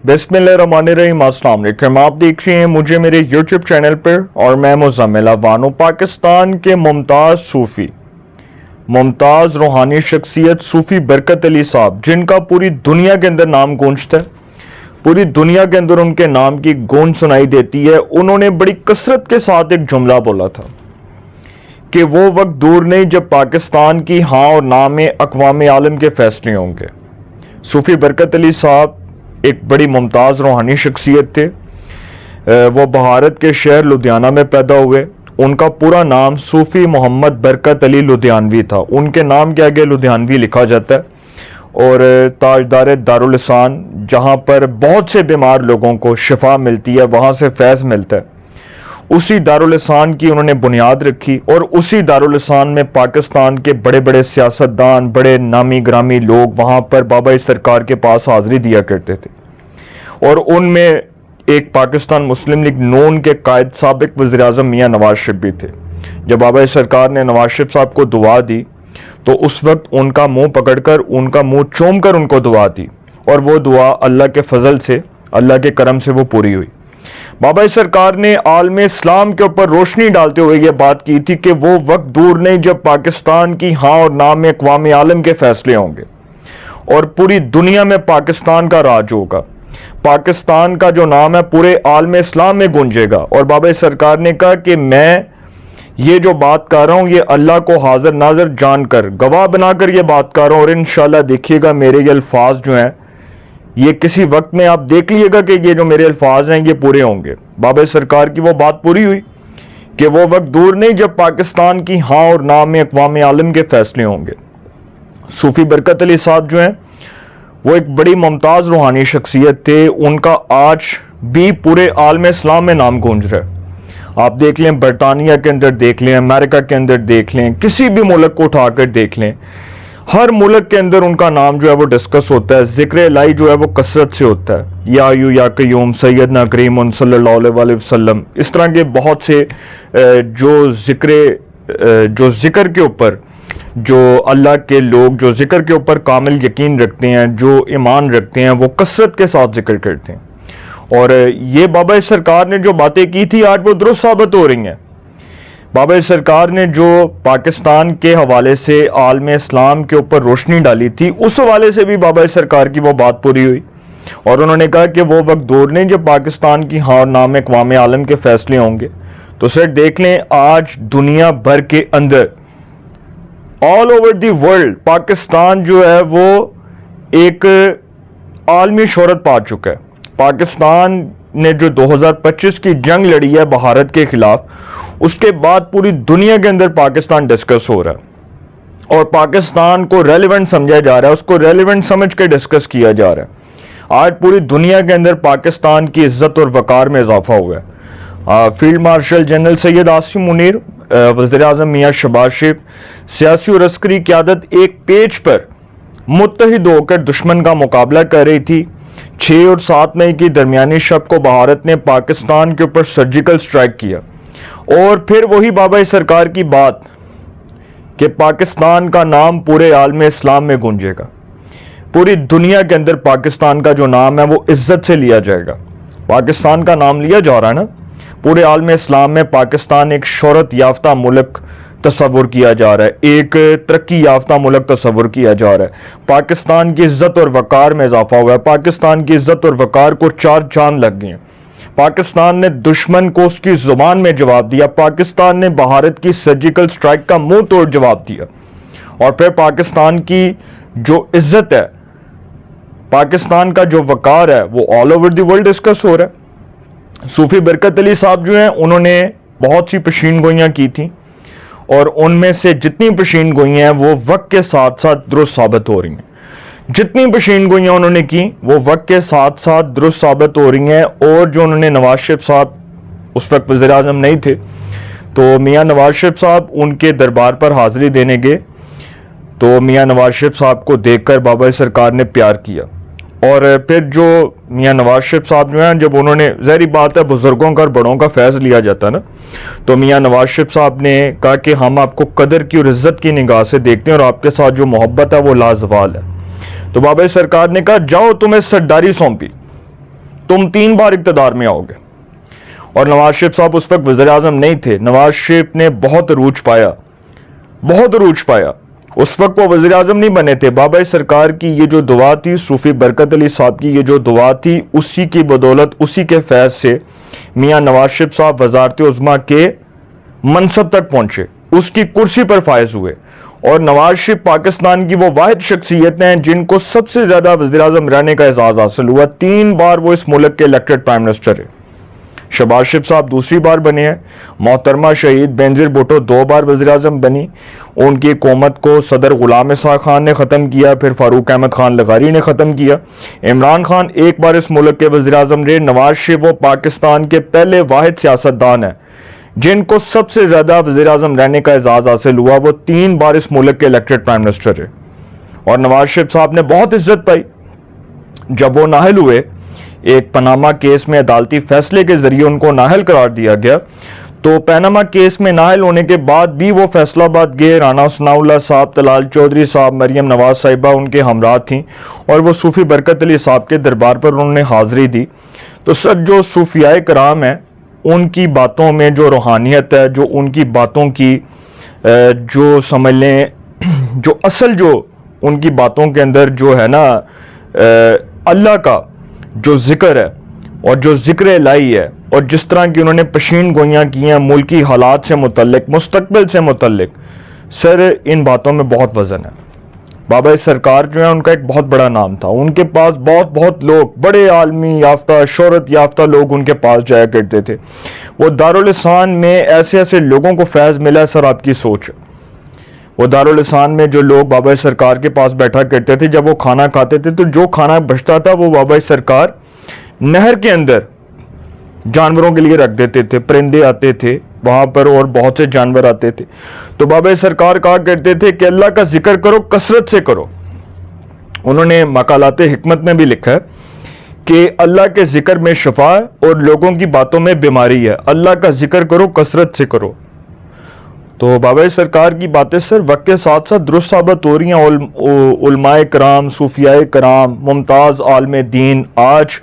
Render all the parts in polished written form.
बिस्मिल्लाहिर्रहमानिर्रहीम। अस्सलाम वालेकुम। आप देख रहे हैं मुझे मेरे यूट्यूब चैनल पर और मैं मुज़म्मिल अवानो। पाकिस्तान के मुमताज़ रूहानी शख्सियत सूफ़ी बरकत अली साहब, जिनका पूरी दुनिया के अंदर नाम गूंजता है, पूरी दुनिया के अंदर उनके नाम की गूंज सुनाई देती है। उन्होंने बड़ी कसरत के साथ एक जुमला बोला था कि वो वक्त दूर नहीं जब पाकिस्तान की हाँ और ना में अक़वाम आलम के फैसले होंगे। सूफ़ी बरकत अली साहब एक बड़ी मुमताज़ रूहानी शख्सियत थे। वो भारत के शहर लुधियाना में पैदा हुए। उनका पूरा नाम सूफ़ी मोहम्मद बरकत अली लुधियानवी था। उनके नाम के आगे लुधियानवी लिखा जाता है। और ताजदार दारुल एहसान, जहाँ पर बहुत से बीमार लोगों को शिफा मिलती है, वहाँ से फैज़ मिलता है, उसी दारुल एहसान की उन्होंने बुनियाद रखी। और उसी दारुल एहसान में पाकिस्तान के बड़े बड़े सियासतदान, बड़े नामी ग्रामी लोग वहाँ पर बाबा सरकार के पास हाज़िरी दिया करते थे। और उनमें एक पाकिस्तान मुस्लिम लीग नून के कायद साबिक वज़ीर-ए-आज़म मियाँ नवाज शरीफ भी थे। जब बाबा सरकार ने नवाज शरीफ साहब को दुआ दी तो उस वक्त उनका मुंह पकड़कर, उनका मुंह चूम कर उनको दुआ दी, और वो दुआ अल्लाह के फजल से, अल्लाह के करम से वो पूरी हुई। बाबा सरकार ने आलम इस्लाम के ऊपर रोशनी डालते हुए ये बात की थी कि वो वक्त दूर नहीं जब पाकिस्तान की हाँ और ना में अक़वाम आलम के फैसले होंगे और पूरी दुनिया में पाकिस्तान का राज होगा। पाकिस्तान का जो नाम है पूरे आलम इस्लाम में गूंजेगा। और बाबा सरकार ने कहा कि मैं ये जो बात कर रहा हूँ ये अल्लाह को हाजिर नाजिर जानकर, गवाह बनाकर ये बात कर रहा हूँ। और इंशाल्लाह देखिएगा मेरे ये अल्फाज जो हैं, ये किसी वक्त में आप देख लीजिएगा कि ये जो मेरे अल्फाज हैं ये पूरे होंगे। बाबा सरकार की वो बात पूरी हुई कि वो वक्त दूर नहीं जब पाकिस्तान की हाँ और ना में अक़वाम आलम के फैसले होंगे। सूफ़ी बरकत अली साहब जो हैं वो एक बड़ी मुमताज़ रूहानी शख्सियत थे। उनका आज भी पूरे आलम इस्लाम में नाम गूंज रहा है। आप देख लें, बरतानिया के अंदर देख लें, अमेरिका के अंदर देख लें, किसी भी मुल्क को उठाकर देख लें, हर मुल्क के अंदर उनका नाम जो है वो डिस्कस होता है। ज़िक्र इलाही जो है वो कसरत से होता है। या अय्यू या क़य्यूम सैयदना करीम सल्लल्लाहु अलैहि वसल्लम, इस तरह के बहुत से जो ज़िक्र के ऊपर, जो अल्लाह के लोग जो ज़िक्र के ऊपर कामिल यकीन रखते हैं, जो ईमान रखते हैं, वो कसरत के साथ ज़िक्र करते हैं। और ये बाबा सरकार ने जो बातें की थी आज वो दुरुस्त साबित हो रही हैं। बाबा सरकार ने जो पाकिस्तान के हवाले से आलम इस्लाम के ऊपर रोशनी डाली थी, उस हवाले से भी बाबा सरकार की वो बात पूरी हुई। और उन्होंने कहा कि वो वक्त दूर नहीं जब पाकिस्तान की हाँ और ना में अक़वाम आलम के फैसले होंगे। तो सर देख लें, आज दुनिया भर के अंदर, all over the world, Pakistan जो है वो एक आलमी शोहरत पा चुका है। पाकिस्तान ने जो 2025 की जंग लड़ी है भारत के खिलाफ, उसके बाद पूरी दुनिया के अंदर पाकिस्तान डिस्कस हो रहा है और पाकिस्तान को रेलेवेंट समझा जा रहा है, उसको रेलेवेंट समझ के डिस्कस किया जा रहा है। आज पूरी दुनिया के अंदर पाकिस्तान की इज्जत और वकार में इजाफा हुआ है। Field marshal general Syed Asim Munir, वज़ीर-ए-आज़म मियाँ शहबाज शरीफ, सियासी और अस्करी क़यादत एक पेज पर मुत्तहिद होकर दुश्मन का मुकाबला कर रही थी। 6 और 7 मई की दरमियानी शब को भारत ने पाकिस्तान के ऊपर सर्जिकल स्ट्राइक किया। और फिर वही बाबा सरकार की बात कि पाकिस्तान का नाम पूरे आलम इस्लाम में गूंजेगा, पूरी दुनिया के अंदर पाकिस्तान का जो नाम है वो इज्जत से लिया जाएगा। पाकिस्तान का नाम लिया जा रहा है ना, पूरे आलम इस्लाम में पाकिस्तान एक शोहरत याफ्ता मुल्क तस्वुर किया जा रहा है, एक तरक्की याफ्ता मुल्क तस्वुर किया जा रहा है। पाकिस्तान की इज्जत और वकार में इजाफा हुआ है। पाकिस्तान की इज्जत और वकार को 4 चांद लग गए हैं। पाकिस्तान ने दुश्मन को उसकी जुबान में जवाब दिया। पाकिस्तान ने भारत की सर्जिकल स्ट्राइक का मुंह तोड़ जवाब दिया। और फिर पाकिस्तान की जो इज्जत है, पाकिस्तान का जो वकार है, वो all over the world discuss हो रहा है। सूफ़ी बरकत अली साहब जो हैं उन्होंने बहुत सी पेशीन गोइयाँ की थी और उनमें से जितनी पेशीन गोइयाँ हैं वो वक्त के साथ साथ दुरुस्त साबित हो रही हैं। जितनी पेशीन गोइयाँ उन्होंने की वो वक्त के साथ साथ दुरुस्त साबित हो रही हैं। और जो उन्होंने, नवाज शरीफ साहब उस वक्त वज़ीर-ए-आज़म नहीं थे, तो मियाँ नवाज शरीफ साहब उनके दरबार पर हाज़िरी देने गए, तो मियाँ नवाज शरीफ साहब को देखकर बाबा सरकार ने प्यार किया। और फिर जो मियाँ नवाज शरीफ साहब जो हैं, जब उन्होंने, ज़ाहिर बात है बुज़ुर्गों का और बड़ों का फैज़ लिया जाता है ना, तो मियाँ नवाज शरीफ साहब ने कहा कि हम आपको कदर की और इज़्ज़त की निगाह से देखते हैं और आपके साथ जो मोहब्बत है वो लाजवाल है। तो बाबा सरकार ने कहा जाओ, तुम्हें सरदारी सौंपी, تم 3 بار اقتدار میں آؤ گے. اور نواز شریف صاحب اس وقت وزیر اعظم نہیں تھے. نواز شریف نے بہت عروج پایا, بہت عروج پایا. اس وقت وہ وزیر اعظم نہیں بنے تھے. بابا سرکار کی یہ جو دعا تھی, صوفی برکت علی صاحب کی یہ جو دعا تھی, اسی کی بدولت, اسی کے فیض سے میاں نواز شریف صاحب وزارت عظمیٰ کے منصب تک پہنچے, اس کی کرسی پر فائز ہوئے. اور نواز شریف پاکستان کی وہ واحد شخصیت ہیں جن کو سب سے زیادہ وزیر اعظم رہنے کا اعزاز حاصل ہوا. 3 بار وہ اس ملک کے الیکٹڈ پرائم منسٹر ہیں. شہباز شریف صاحب دوسری بار بنے ہیں. محترمہ شہید بینظیر بھٹو 2 بار وزیر اعظم بنی. ان کی حکومت کو صدر غلام اسحاق خان نے ختم کیا, پھر فاروق احمد خان لغاری نے ختم کیا. عمران خان 1 بار اس ملک کے وزیر اعظم رہے. نواز شریف وہ پاکستان کے پہلے واحد سیاستدان ہیں جن کو سب سے زیادہ وزیر اعظم رہنے کا اعزاز حاصل ہوا. وہ 3 بار اس ملک کے الیکٹڈ پرائم منسٹر ہے. اور نواز شریف صاحب نے بہت عزت پائی. جب وہ نااہل ہوئے, ایک پاناما کیس میں عدالتی فیصلے کے ذریعے ان کو نااہل قرار دیا گیا, تو پاناما کیس میں نااہل ہونے کے بعد بھی وہ فیصلہ آباد گئے. رانا ثناء اللہ صاحب, طلال چودھری صاحب, مریم نواز صاحبہ ان کے ہمراہ تھیں, اور وہ صوفی برکت علی صاحب کے دربار پر انہوں نے حاضری دی. تو سر جو صوفیائے کرام ہیں, ان کی باتوں میں جو روحانیت ہے, جو ان کی باتوں کی جو سمجھ لیں جو اصل جو ان کی باتوں کے اندر جو ہے نا اللہ کا جو ذکر ہے اور جو ذکر الہی ہے, اور جس طرح کی انہوں نے پشین گوئیاں کی ہیں ملکی حالات سے متعلق, مستقبل سے متعلق, سر ان باتوں میں بہت وزن ہے. بابا سرکار جو ہے ان کا ایک بہت بڑا نام تھا. ان کے پاس بہت لوگ, بڑے عالمی یافتہ, شہرت یافتہ لوگ ان کے پاس جایا کرتے تھے. وہ دارالحسان میں ایسے لوگوں کو فیض ملا ہے, سر آپ کی سوچ. وہ دارالحسان میں جو لوگ بابا سرکار کے پاس بیٹھا کرتے تھے, جب وہ کھانا کھاتے تھے تو جو کھانا بچتا تھا وہ بابا سرکار نہر کے اندر جانوروں کے لیے رکھ دیتے تھے. پرندے آتے تھے وہاں پر اور بہت سے جانور آتے تھے. تو بابا سرکار کہا کرتے تھے کہ اللہ کا ذکر کرو, کثرت سے کرو. انہوں نے مقالات حکمت میں بھی لکھا ہے کہ اللہ کے ذکر میں شفا ہے اور لوگوں کی باتوں میں بیماری ہے. اللہ کا ذکر کرو, کثرت سے کرو. تو بابا سرکار کی باتیں سر وقت کے ساتھ ساتھ درست ثابت ہو رہی ہیں. علماء کرام, صوفیاء کرام, ممتاز عالم دین آج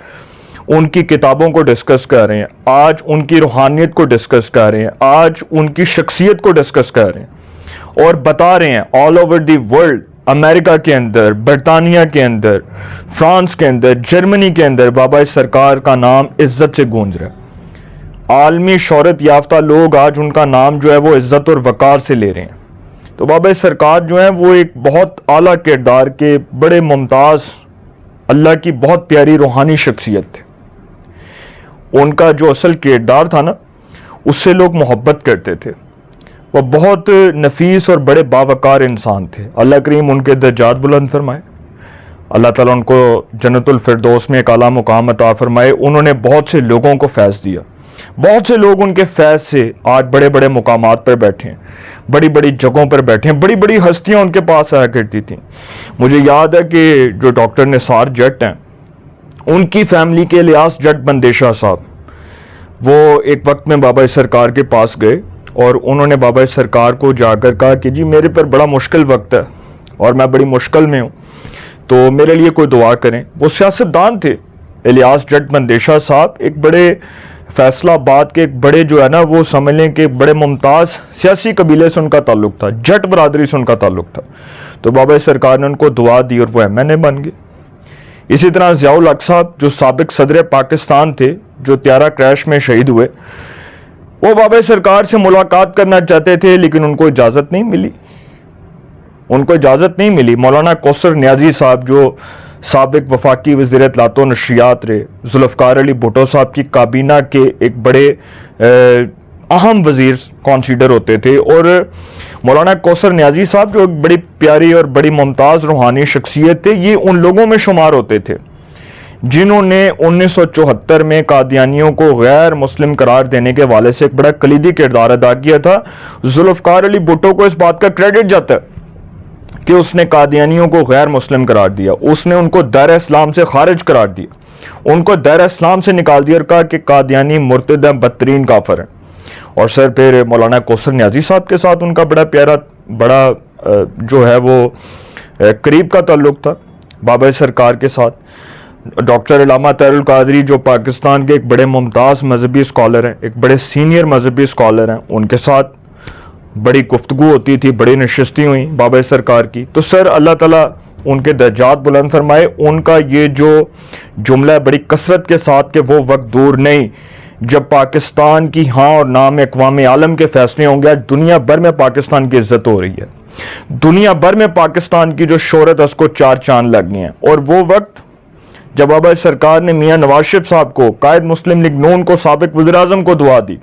ان کی کتابوں کو ڈسکس کر رہے ہیں, آج ان کی روحانیت کو ڈسکس کر رہے ہیں, آج ان کی شخصیت کو ڈسکس کر رہے ہیں, اور بتا رہے ہیں آل اوور دی ورلڈ, امریکہ کے اندر, برطانیہ کے اندر, فرانس کے اندر, جرمنی کے اندر بابا سرکار کا نام عزت سے گونج رہا ہے. عالمی شہرت یافتہ لوگ آج ان کا نام جو ہے وہ عزت اور وقار سے لے رہے ہیں. تو بابا سرکار جو ہیں وہ ایک بہت اعلیٰ کردار کے بڑے ممتاز, اللہ کی بہت پیاری روحانی شخصیت تھے. ان کا جو اصل کردار تھا نا, اس سے لوگ محبت کرتے تھے. وہ بہت نفیس اور بڑے باوقار انسان تھے. اللہ کریم ان کے درجات بلند فرمائے, اللہ تعالیٰ ان کو جنت الفردوس میں ایک اعلیٰ مقام عطا فرمائے. انہوں نے بہت سے لوگوں کو فیض دیا. بہت سے لوگ ان کے فیض سے آج بڑے بڑے مقامات پر بیٹھے ہیں, بڑی بڑی جگہوں پر بیٹھے ہیں. بڑی بڑی ہستیاں ان کے پاس آیا کرتی تھیں. مجھے یاد ہے کہ جو ڈاکٹر نثار جٹ ہیں, ان کی فیملی کے الیاس جٹ بندیشا صاحب, وہ ایک وقت میں بابا سرکار کے پاس گئے اور انہوں نے بابا سرکار کو جا کر کہا کہ جی میرے پر بڑا مشکل وقت ہے اور میں بڑی مشکل میں ہوں, تو میرے لیے کوئی دعا کریں. وہ سیاستدان تھے الیاس جٹ بندیشا صاحب, ایک بڑے فیصلہ آباد کے ایک بڑے جو ہے نا وہ سمجھ لیں کہ بڑے ممتاز سیاسی قبیلے سے ان کا تعلق تھا, جٹ برادری سے ان کا تعلق تھا. تو بابا سرکار نے ان کو دعا دی اور وہ MNA بن گئے. اسی طرح ضیاء الحق صاحب جو سابق صدر پاکستان تھے, جو طیارہ کریش میں شہید ہوئے, وہ بابا سرکار سے ملاقات کرنا چاہتے تھے لیکن ان کو اجازت نہیں ملی. مولانا کوثر نیازی صاحب جو سابق وفاقی وزیر اطلاعات و نشریات رہے, ذوالفقار علی بھٹو صاحب کی کابینہ کے ایک بڑے اہم وزیر کنسیڈر ہوتے تھے, اور مولانا کوثر نیازی صاحب جو ایک بڑی پیاری اور بڑی ممتاز روحانی شخصیت تھے, یہ ان لوگوں میں شمار ہوتے تھے جنہوں نے 1974 میں قادیانیوں کو غیر مسلم قرار دینے کے حوالے سے ایک بڑا کلیدی کردار ادا کیا تھا. ذوالفقار علی بھٹو کو اس بات کا کریڈٹ جاتا ہے کہ اس نے قادیانیوں کو غیر مسلم قرار دیا. اس نے ان کو دائرہ اسلام سے خارج قرار دیا, ان کو دائرہ اسلام سے نکال دیا اور کہا کہ قادیانی مرتد ہیں, بدترین کافر ہیں. اور سر پھر مولانا کوثر نیازی صاحب کے ساتھ ان کا بڑا پیارا, بڑا جو ہے وہ قریب کا تعلق تھا بابا سرکار کے ساتھ. डॉक्टर अल्लामा तारुल कादरी जो पाकिस्तान के एक बड़े मुमताज़ मजहबी स्कॉलर हैं, एक बड़े सीनियर मजहबी स्कॉलर हैं, उनके साथ बड़ी गुफ्तगू होती थी, बड़ी नशिस्तें हुई बाबा सरकार की। तो सर अल्लाह ताला उनके दर्जात बुलंद फरमाए। उनका ये जो जुमला है बड़ी कसरत के साथ कि वो वक्त दूर नहीं जब पाकिस्तान की हाँ और ना में अक़वाम आलम के फैसले होंगे। आज दुनिया भर में पाकिस्तान की इज्जत हो रही है, दुनिया भर में पाकिस्तान की जो शोहरत है उसको चार चांद लग गए हैं। और वो वक्त जब बाबा सरकार ने मियां नवाज शरीफ साहब को, कायद मुस्लिम लीग नून को, साबिक वज़ीर-ए-आज़म को दुआ दी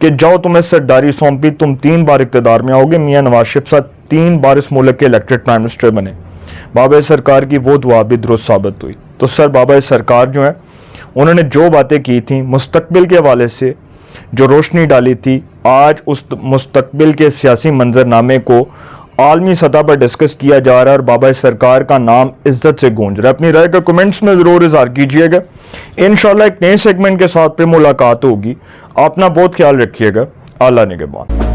कि जाओ तुम्हें सरदारी सौंपी, तुम 3 बार इक़्तिदार में आओगे। मियां नवाज शरीफ साहब 3 बार इस मुल्क के इलेक्टेड प्राइम मिनिस्टर बने। बाबा सरकार की वो दुआ भी दुरुस्त साबित हुई। तो सर बाबा सरकार जो है उन्होंने जो बातें की थी मुस्तकबिल के हवाले से, जो रोशनी डाली थी, आज उस मुस्तकबिल के सियासी मंजरनामे को आलमी सतह पर डिस्कस किया जा रहा है और बाबा सरकार का नाम इज्जत से गूंज रहा है। अपनी राय का कमेंट्स में ज़रूर इज़हार कीजिएगा। इंशाल्लाह एक नए सेगमेंट के साथ पे मुलाकात होगी। अपना बहुत ख्याल रखिएगा। अल्लाह निगहबान।